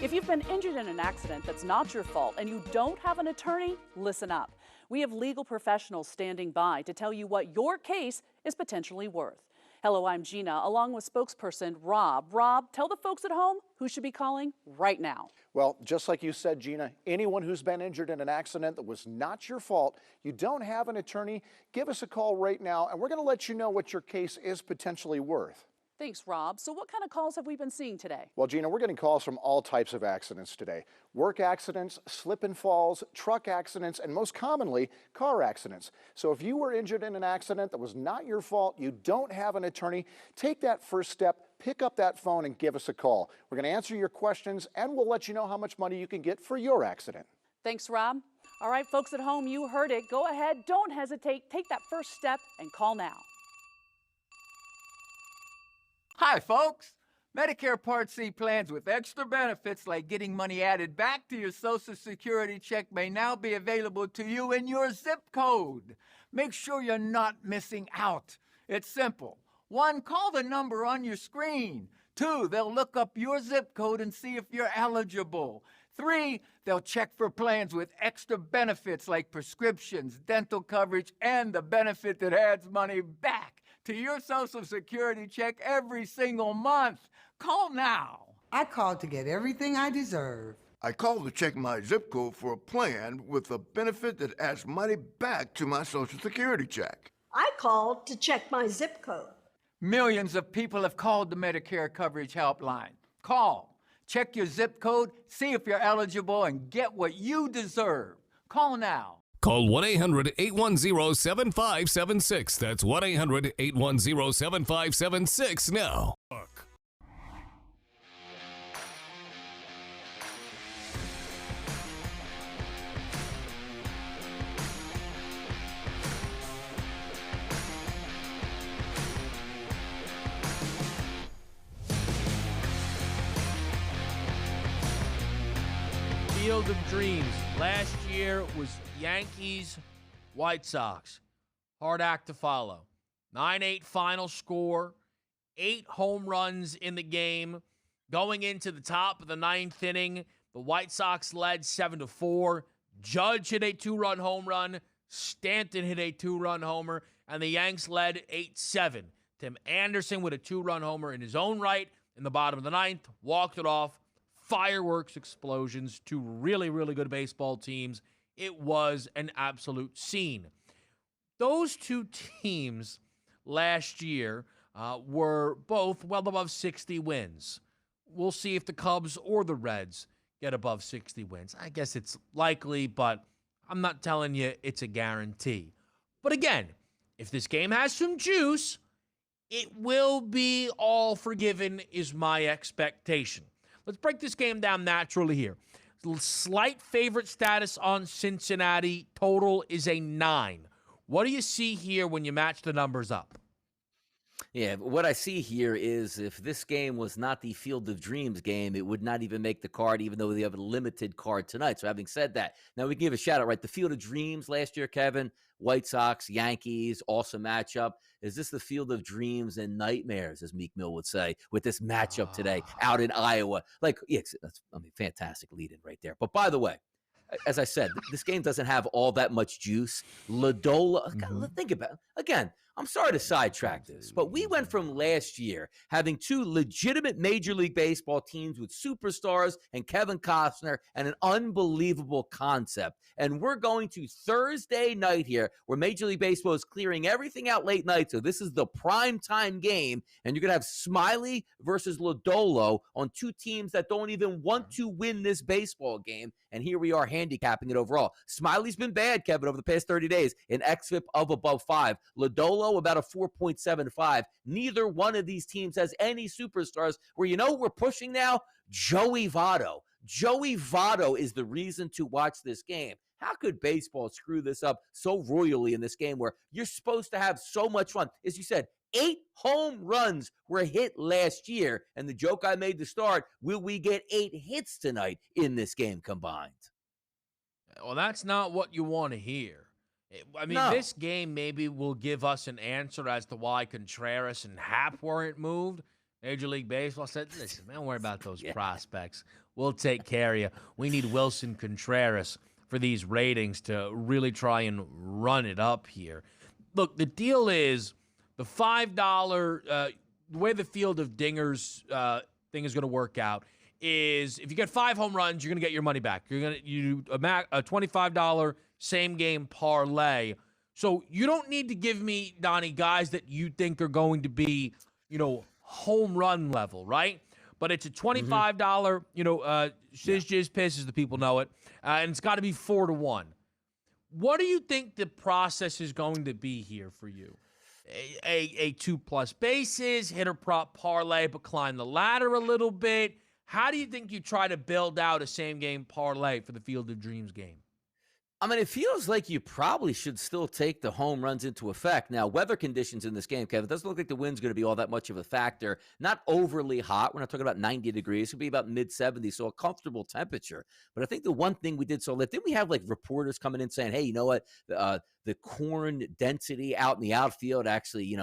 S8: If you've been injured in an accident that's not your fault and you don't have an attorney, listen up. We have legal professionals standing by to tell you what your case is potentially worth. Hello, I'm Gina, along with spokesperson Rob. Rob, tell the folks at home who should be calling right now.
S28: Well, just like you said, Gina, anyone who's been injured in an accident that was not your fault, you don't have an attorney, give us a call right now, and we're going to let you know what your case is potentially worth.
S8: Thanks, Rob. So what kind of calls have we been seeing today?
S28: Well, Gina, we're getting calls from all types of accidents today. Work accidents, slip and falls, truck accidents, and most commonly, car accidents. So if you were injured in an accident that was not your fault, you don't have an attorney, take that first step, pick up that phone and give us a call. We're going to answer your questions, and we'll let you know how much money you can get for your accident.
S8: Thanks, Rob. All right, folks at home, you heard it. Go ahead, don't hesitate, take that first step and call now.
S10: Hi, folks. Medicare Part C plans with extra benefits like getting money added back to your Social Security check may now be available to you in your zip code. Make sure you're not missing out. It's simple. 1, call the number on your screen. 2, they'll look up your zip code and see if you're eligible. 3, they'll check for plans with extra benefits like prescriptions, dental coverage, and the benefit that adds money back to your Social Security check every single month. Call now.
S11: I called to get everything I deserve.
S12: I called to check my zip code for a plan with a benefit that adds money back to my Social Security check.
S13: I called to check my zip code.
S10: Millions of people have called the Medicare Coverage Helpline. Call, check your zip code, see if you're eligible, and get what you deserve. Call now.
S14: Call 1-800-810-7576. That's 1-800-810-7576 now.
S2: Field of Dreams. Last year was Yankees, White Sox. Hard act to follow. 9-8 final score. 8 home runs in the game. Going into the top of the 9th inning, the White Sox led 7-4. Judge hit a 2-run home run. Stanton hit a 2-run homer. And the Yanks led 8-7. Tim Anderson with a 2-run homer in his own right in the bottom of the 9th. Walked it off. Fireworks explosions. 2 really, really good baseball teams. It was an absolute scene. Those 2 teams last year were both well above 60 wins. We'll see if the Cubs or the Reds get above 60 wins. I guess it's likely, but I'm not telling you it's a guarantee. But again, if this game has some juice, it will be all forgiven is my expectation. Let's break this game down naturally here. Slight favorite status on Cincinnati. Total is a 9. What do you see here when you match the numbers up?
S1: Yeah, what I see here is if this game was not the Field of Dreams game, it would not even make the card, even though they have a limited card tonight. So having said that, now we can give a shout out, right? The Field of Dreams last year, Kevin, White Sox, Yankees, awesome matchup. Is this the Field of Dreams and Nightmares, as Meek Mill would say, with this matchup today out in Iowa? Like, yeah, that's, fantastic lead-in right there. But by the way, as I said, this game doesn't have all that much juice. Ladola, think about it. Again, I'm sorry to sidetrack this, but we went from last year having two legitimate Major League Baseball teams with superstars and Kevin Costner and an unbelievable concept. And we're going to Thursday night here where Major League Baseball is clearing everything out late night. So this is the prime time game. And you're going to have Smiley versus Lodolo on two teams that don't even want to win this baseball game. And here we are handicapping it overall. Smiley's been bad, Kevin, over the past 30 days. An xFIP of above 5. Lodolo about a 4.75. Neither one of these teams has any superstars. Where you know we're pushing now? Joey Votto. Joey Votto is the reason to watch this game. How could baseball screw this up so royally in this game where you're supposed to have so much fun? As you said, 8 home runs were hit last year. And the joke I made to start, will we get 8 hits tonight in this game combined?
S2: Well, that's not what you want to hear. I mean, This game maybe will give us an answer as to why Contreras and Happ weren't moved. Major League Baseball said, listen, man, don't worry about those prospects. We'll take care of you. We need Wilson Contreras for these ratings to really try and run it up here. Look, the deal is the $5, the way the field of dingers thing is going to work out is if you get 5 home runs, you're going to get your money back. You're going to do a $25 same game parlay. So you don't need to give me, Donnie, guys that you think are going to be, home run level, right? But it's a $25, Sizz Jizz Piss, as the people know it, and it's got to be 4-1. What do you think the process is going to be here for you? A 2+ bases, hitter prop parlay, but climb the ladder a little bit. How do you think you try to build out a same game parlay for the Field of Dreams game?
S1: I mean, it feels like you probably should still take the home runs into effect. Now, weather conditions in this game, Kevin, it doesn't look like the wind's going to be all that much of a factor. Not overly hot. We're not talking about 90 degrees. It'll be about mid-70s, so a comfortable temperature. But I think the one thing we did so late, didn't we have, reporters coming in saying, hey, you know what, the corn density out in the outfield actually,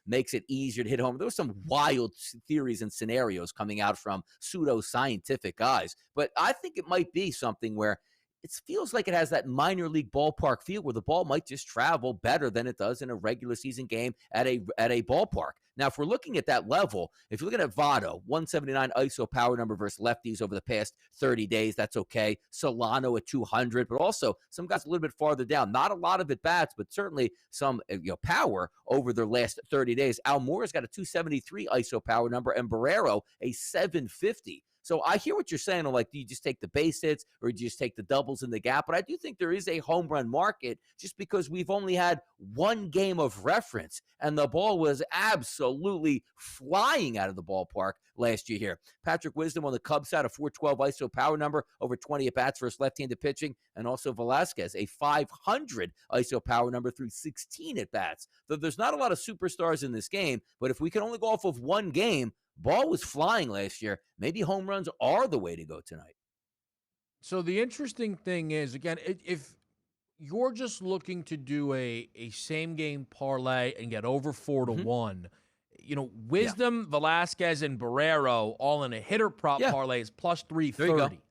S1: makes it easier to hit home. There were some wild theories and scenarios coming out from pseudo-scientific guys. But I think it might be something where it feels like it has that minor league ballpark feel where the ball might just travel better than it does in a regular season game at a ballpark. Now, if we're looking at that level, if you're looking at Votto, 179 ISO power number versus lefties over the past 30 days, that's okay. Solano at 200, but also some guys a little bit farther down. Not a lot of at-bats, but certainly some power over their last 30 days. Almora's got a 273 ISO power number, and Barrero a 750. So I hear what you're saying, do you just take the base hits or do you just take the doubles in the gap? But I do think there is a home run market just because we've only had one game of reference, and the ball was absolutely flying out of the ballpark last year here. Patrick Wisdom on the Cubs side, a 412 ISO power number, over 20 at-bats versus left-handed pitching, and also Velasquez, a 500 ISO power number through 16 at-bats. So there's not a lot of superstars in this game, but if we can only go off of one game, ball was flying last year. Maybe home runs are the way to go tonight.
S2: So the interesting thing is, again, if you're just looking to do a same-game parlay and get over 4-1, Wisdom, Velasquez, and Barrero all in a hitter prop parlay is plus 330.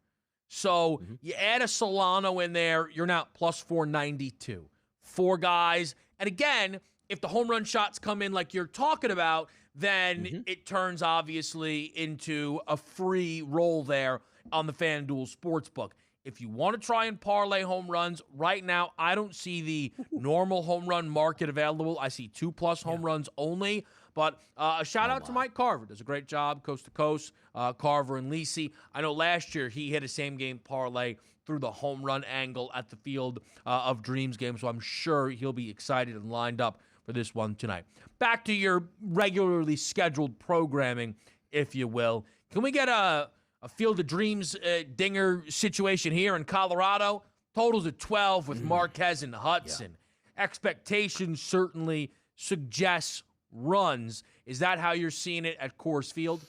S2: So you add a Solano in there, you're now plus 492. 4 guys. And again, if the home run shots come in like you're talking about, then it turns obviously into a free roll there on the FanDuel Sportsbook. If you want to try and parlay home runs, right now I don't see the normal home run market available. I see 2+ home runs only. But a shout-out to Mike Carver. Does a great job, coast to coast, Carver and Lisi. I know last year he hit a same-game parlay through the home run angle at the Field of Dreams game, so I'm sure he'll be excited and lined up for this one tonight. Back to your regularly scheduled programming, if you will. Can we get a Field of Dreams dinger situation here in Colorado? Totals of 12 with Marquez and Hudson. Expectations certainly suggests runs. Is that how you're seeing it at Coors Field?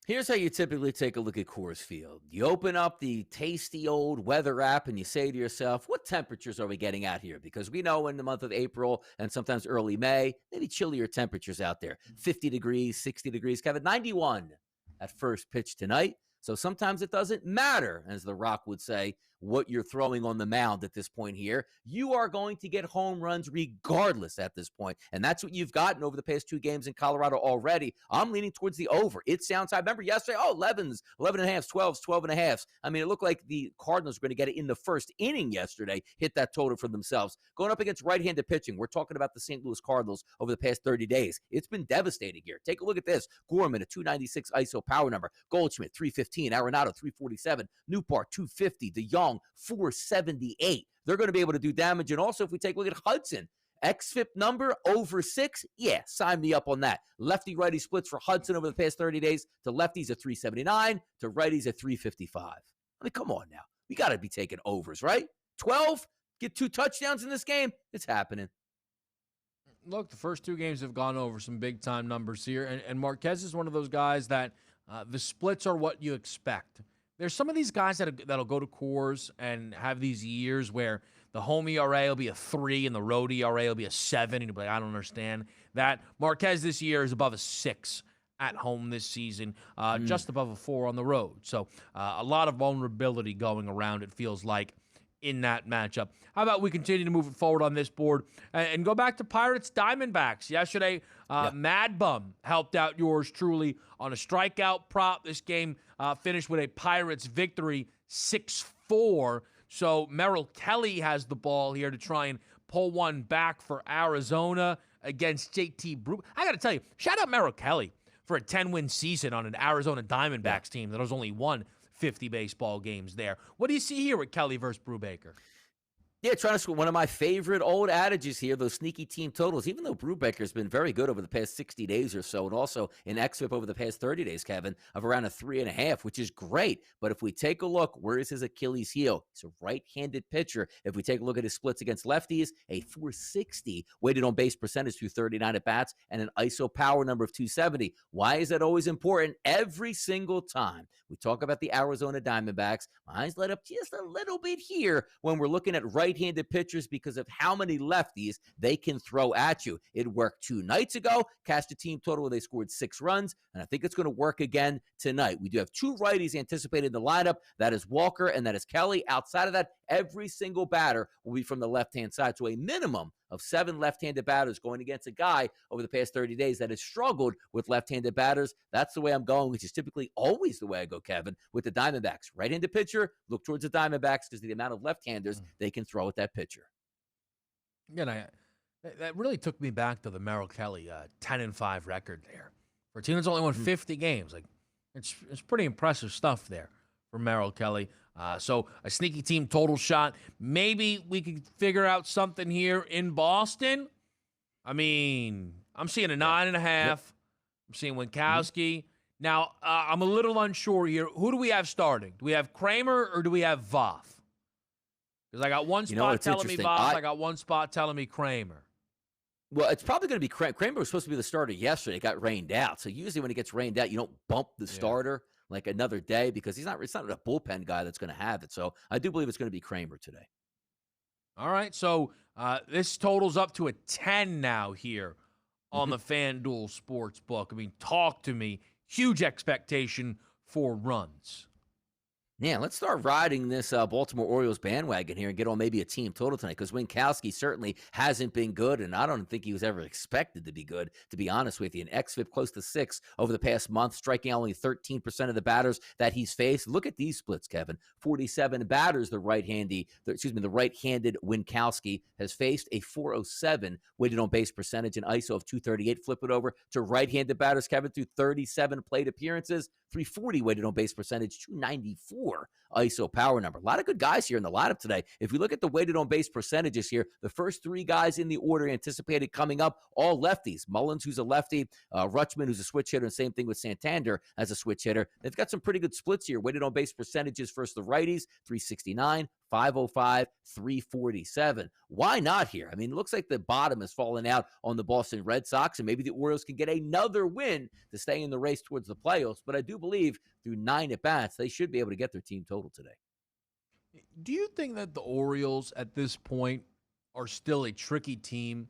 S1: Here's how you typically take a look at Coors Field. You open up the tasty old weather app and you say to yourself, what temperatures are we getting out here? Because we know in the month of April and sometimes early May, maybe chillier temperatures out there. 50 degrees, 60 degrees. Kevin, 91 at first pitch tonight. So sometimes it doesn't matter, as The Rock would say, what you're throwing on the mound at this point here. You are going to get home runs regardless at this point, and that's what you've gotten over the past 2 games in Colorado already. I'm leaning towards the over. It sounds high. Remember yesterday, 11s, 11 and a half, 12s, 12 and a half. I mean, it looked like the Cardinals were going to get it in the first inning yesterday, hit that total for themselves. Going up against right-handed pitching, we're talking about the St. Louis Cardinals over the past 30 days. It's been devastating here. Take a look at this. Gorman, a 296 ISO power number. Goldschmidt, 315. Arenado, 347. Newpark, 250. DeYoung, 478. They're going to be able to do damage. And also, if we take a look at Hudson, XFIP number over 6, yeah, sign me up on that. Lefty-righty splits for Hudson over the past 30 days. To lefties at 379, to righties at 355. I mean, come on now. We got to be taking overs, right? 12, get 2 touchdowns in this game. It's happening.
S2: Look, the first 2 games have gone over some big-time numbers here, and Marquez is one of those guys that the splits are what you expect. There's some of these guys that'll go to Coors and have these years where the home ERA will be a 3 and the road ERA will be a 7, and you'll be like, I don't understand that. Marquez this year is above a 6 at home this season, just above a 4 on the road. So a lot of vulnerability going around, it feels like, in that matchup. How about we continue to move it forward on this board and go back to Pirates Diamondbacks. Yesterday, Mad Bum helped out yours truly on a strikeout prop. This game finished with a Pirates victory, 6-4. So Merrill Kelly has the ball here to try and pull one back for Arizona against JT Brew. I got to tell you, shout out Merrill Kelly for a 10-win season on an Arizona Diamondbacks team that has only won 50 baseball games there. What do you see here with Kelly versus Brubaker?
S1: Yeah, trying to score one of my favorite old adages here, those sneaky team totals. Even though Brubaker's been very good over the past 60 days or so, and also in XFIP over the past 30 days, Kevin, of around a 3.5, which is great. But if we take a look, where is his Achilles heel? He's a right-handed pitcher. If we take a look at his splits against lefties, a 460 weighted on base percentage through 39 at-bats, and an ISO power number of 270. Why is that always important? Every single time we talk about the Arizona Diamondbacks, my eyes light up just a little bit here when we're looking at right-handed pitchers because of how many lefties they can throw at you. It worked 2 nights ago. Cashed a team total where they scored 6 runs, and I think it's going to work again tonight. We do have 2 righties anticipated in the lineup. That is Walker and that is Kelly. Outside of that, every single batter will be from the left-hand side. So a minimum of 7 left-handed batters going against a guy over the past 30 days that has struggled with left-handed batters. That's the way I'm going, which is typically always the way I go, Kevin, with the Diamondbacks. Right-handed pitcher, look towards the Diamondbacks because of the amount of left-handers they can throw at that pitcher.
S2: Again, that really took me back to the Merrill Kelly 10-5 record there. For a team that's only won 50 games, like it's pretty impressive stuff there for Merrill Kelly. So a sneaky team total shot. Maybe we could figure out something here in Boston. I mean, I'm seeing a 9.5. I'm seeing Winkowski. Now, I'm a little unsure here. Who do we have starting? Do we have Kramer or do we have Voth? Because I got one spot telling me Voth. I got one spot telling me Kramer.
S1: Well, it's probably going to be Kramer. Kramer was supposed to be the starter yesterday. It got rained out. So usually when it gets rained out, you don't bump the starter like another day because it's not a bullpen guy that's going to have it. So I do believe it's going to be Kramer today.
S2: All right. So this totals up to a 10 now here on the FanDuel Sportsbook. I mean, talk to me. Huge expectation for runs.
S1: Yeah, let's start riding this Baltimore Orioles bandwagon here and get on maybe a team total tonight because Winkowski certainly hasn't been good, and I don't think he was ever expected to be good, to be honest with you. An XFIP close to 6 over the past month, striking out only 13% of the batters that he's faced. Look at these splits, Kevin. 47 batters the right-handed Winkowski has faced, a 407 weighted on base percentage, an ISO of 238. Flip it over to right-handed batters, Kevin, through 37 plate appearances, 340 weighted on base percentage, 294 ISO power number. A lot of good guys here in the lineup today. If we look at the weighted on base percentages here, the first 3 guys in the order anticipated coming up, all lefties. Mullins, who's a lefty, Rutschman, who's a switch hitter, and same thing with Santander as a switch hitter. They've got some pretty good splits here. Weighted on base percentages versus the righties, 369, 505, 347. Why not here? I mean, it looks like the bottom is falling out on the Boston Red Sox, and maybe the Orioles can get another win to stay in the race towards the playoffs. But I do believe through 9 at-bats, they should be able to get their team total today.
S2: Do you think that the Orioles at this point are still a tricky team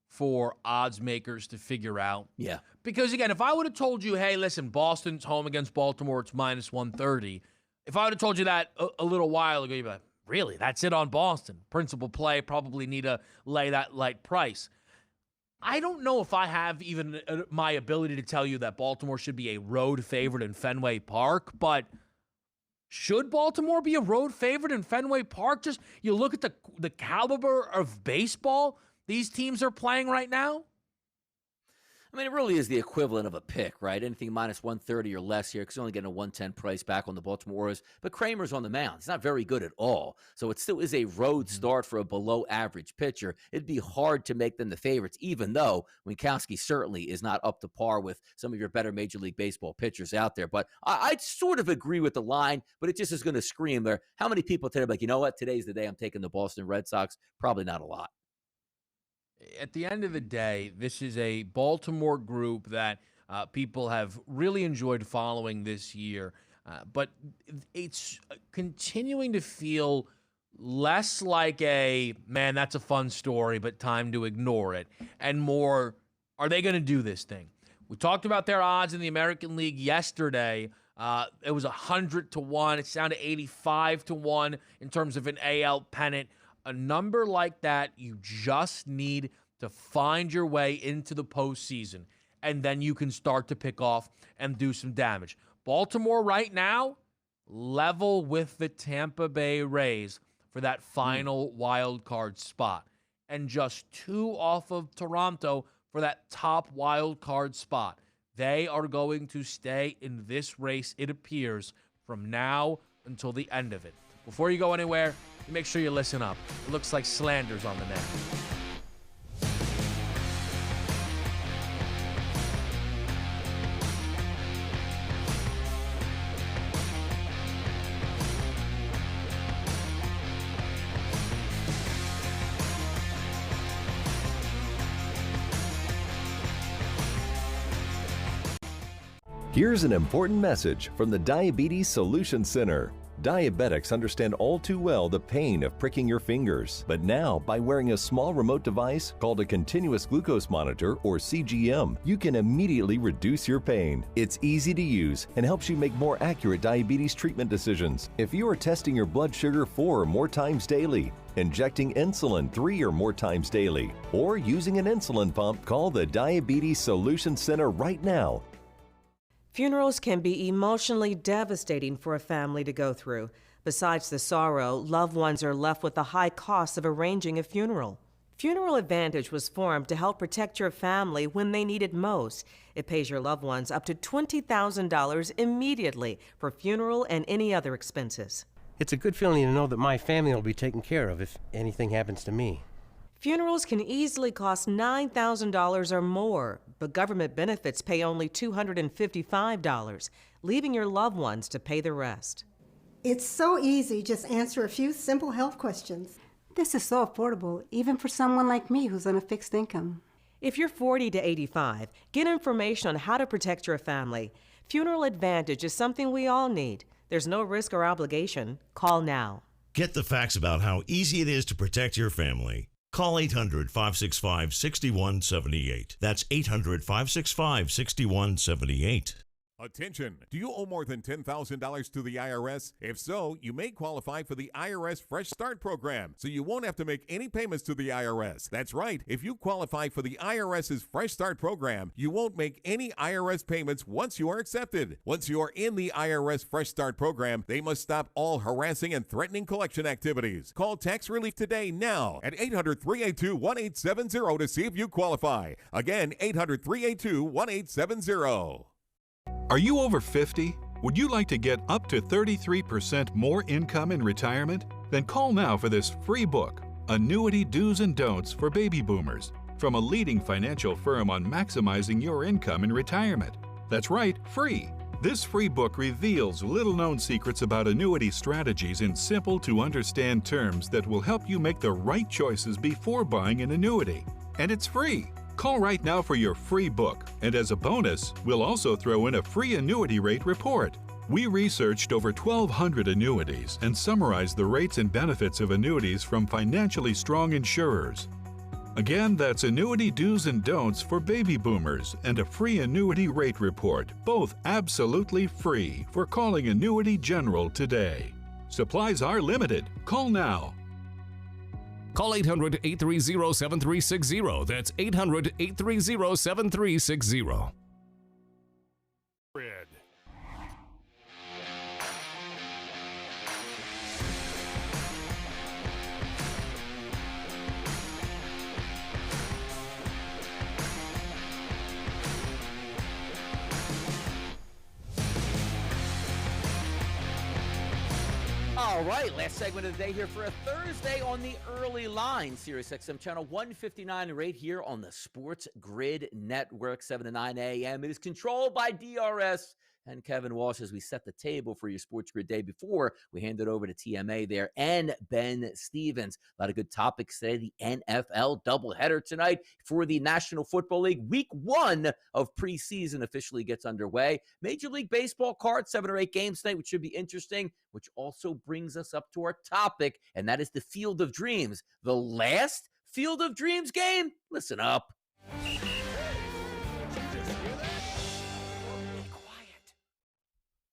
S2: for odds makers to figure out?
S1: Yeah.
S2: Because, again, if I would have told you, hey, listen, Boston's home against Baltimore, it's -130. If I would have told you that a little while ago, you'd be like, really, that's it on Boston. Principal play, probably need to lay that light price. I don't know if I have even my ability to tell you that Baltimore should be a road favorite in Fenway Park, but should Baltimore be a road favorite in Fenway Park? Just you look at the caliber of baseball these teams are playing right now.
S1: I mean, it really is the equivalent of a pick, right? Anything minus 130 or less here, because you're only getting a 110 price back on the Baltimore Orioles. But Kramer's on the mound. He's not very good at all. So it still is a road start for a below-average pitcher. It'd be hard to make them the favorites, even though Winkowski certainly is not up to par with some of your better Major League Baseball pitchers out there. But I sort of agree with the line, but it just is going to scream there. How many people today are like, you know what, today's the day I'm taking the Boston Red Sox? Probably not a lot.
S2: At the end of the day, this is a Baltimore group that people have really enjoyed following this year, but it's continuing to feel less like a, man, that's a fun story, but time to ignore it, and more, are they going to do this thing? We talked about their odds in the American League yesterday. It was 100-1. It's down to 85-1 in terms of an AL pennant. A number like that, you just need to find your way into the postseason, and then you can start to pick off and do some damage. Baltimore right now, level with the Tampa Bay Rays for that final wild card spot, and just 2 off of Toronto for that top wild card spot. They are going to stay in this race, it appears, from now until the end of it. Before you go anywhere, make sure you listen up. It looks like slander's on the net.
S16: Here's an important message from the Diabetes Solution Center. Diabetics understand all too well the pain of pricking your fingers. But now, by wearing a small remote device called a continuous glucose monitor, or CGM, you can immediately reduce your pain. It's easy to use and helps you make more accurate diabetes treatment decisions. If you are testing your blood sugar 4 or more times daily, injecting insulin 3 or more times daily, or using an insulin pump, call the Diabetes Solution Center right now.
S17: Funerals can be emotionally devastating for a family to go through. Besides the sorrow, loved ones are left with the high cost of arranging a funeral. Funeral Advantage was formed to help protect your family when they need it most. It pays your loved ones up to $20,000 immediately for funeral and any other expenses.
S18: It's a good feeling to know that my family will be taken care of if anything happens to me.
S17: Funerals can easily cost $9,000 or more, but government benefits pay only $255, leaving your loved ones to pay the rest.
S19: It's so easy. Just answer a few simple health questions. This is so affordable, even for someone like me who's on a fixed income.
S17: If you're 40 to 85, get information on how to protect your family. Funeral Advantage is something we all need. There's no risk or obligation. Call now.
S20: Get the facts about how easy it is to protect your family. Call 800-565-6178. That's 800-565-6178.
S21: Attention! Do you owe more than $10,000 to the IRS? If so, you may qualify for the IRS Fresh Start program, so you won't have to make any payments to the IRS. That's right. If you qualify for the IRS's Fresh Start program, you won't make any IRS payments once you are accepted. Once you are in the IRS Fresh Start program, they must stop all harassing and threatening collection activities. Call Tax Relief today now at 800-382-1870 to see if you qualify. Again, 800-382-1870.
S22: Are you over 50? Would you like to get up to 33% more income in retirement? Then call now for this free book, Annuity Do's and Don'ts for Baby Boomers, from a leading financial firm on maximizing your income in retirement. That's right, free. This free book reveals little-known secrets about annuity strategies in simple-to-understand terms that will help you make the right choices before buying an annuity. And it's free. Call right now for your free book, and as a bonus, we'll also throw in a free annuity rate report. We researched over 1,200 annuities and summarized the rates and benefits of annuities from financially strong insurers. Again, that's Annuity Do's and Don'ts for Baby Boomers and a free annuity rate report, both absolutely free, for calling Annuity General today. Supplies are limited. Call now.
S14: Call 800-830-7360. That's 800-830-7360.
S1: All right, last segment of the day here for a Thursday on the early line. Sirius XM channel 159 right here on the Sports Grid Network, 7 to 9 a.m. It is controlled by DRS and Kevin Walsh as we set the table for your Sports Grid day before we hand it over to TMA there and Ben Stevens. A lot of good topics today. The NFL doubleheader tonight for the National Football League. Week 1 of preseason officially gets underway. Major League Baseball cards, 7 or 8 games tonight, which should be interesting, which also brings us up to our topic, and that is the Field of Dreams. The last Field of Dreams game? Listen up.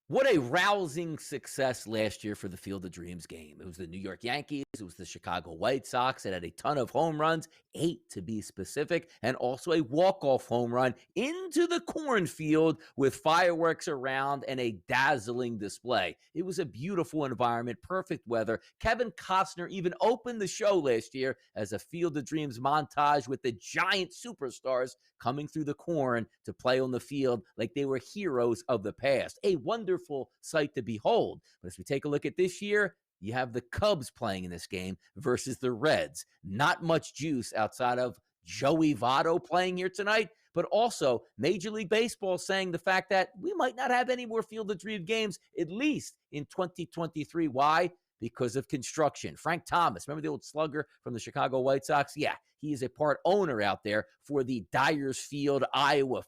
S1: What a rousing success last year for the Field of Dreams game. It was the New York Yankees. It was the Chicago White Sox. It had a ton of home runs, 8 to be specific, and also a walk-off home run into the cornfield with fireworks around and a dazzling display. It was a beautiful environment, perfect weather. Kevin Costner even opened the show last year as a Field of Dreams montage with the giant superstars coming through the corn to play on the field like they were heroes of the past. A wonderful sight to behold. But as we take a look at this year, you have the Cubs playing in this game versus the Reds. Not much juice outside of Joey Votto playing here tonight, but also Major League Baseball saying the fact that we might not have any more Field of Dreams games, at least in 2023. Why? Because of construction. Frank Thomas, remember the old slugger from the Chicago White Sox? Yeah, he is a part owner out there for the Dyers Field, Iowa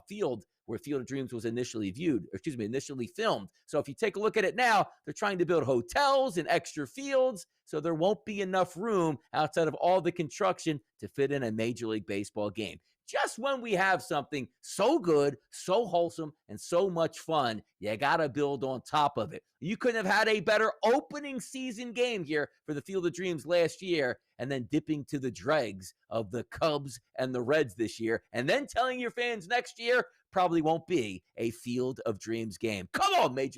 S1: field where Field of Dreams was initially filmed. So if you take a look at it now, they're trying to build hotels and extra fields, so there won't be enough room outside of all the construction to fit in a Major League Baseball game. Just when we have something so good, so wholesome, and so much fun, you got to build on top of it. You couldn't have had a better opening season game here for the Field of Dreams last year, and then dipping to the dregs of the Cubs and the Reds this year, and then telling your fans next year probably won't be a Field of Dreams game. Come on, Major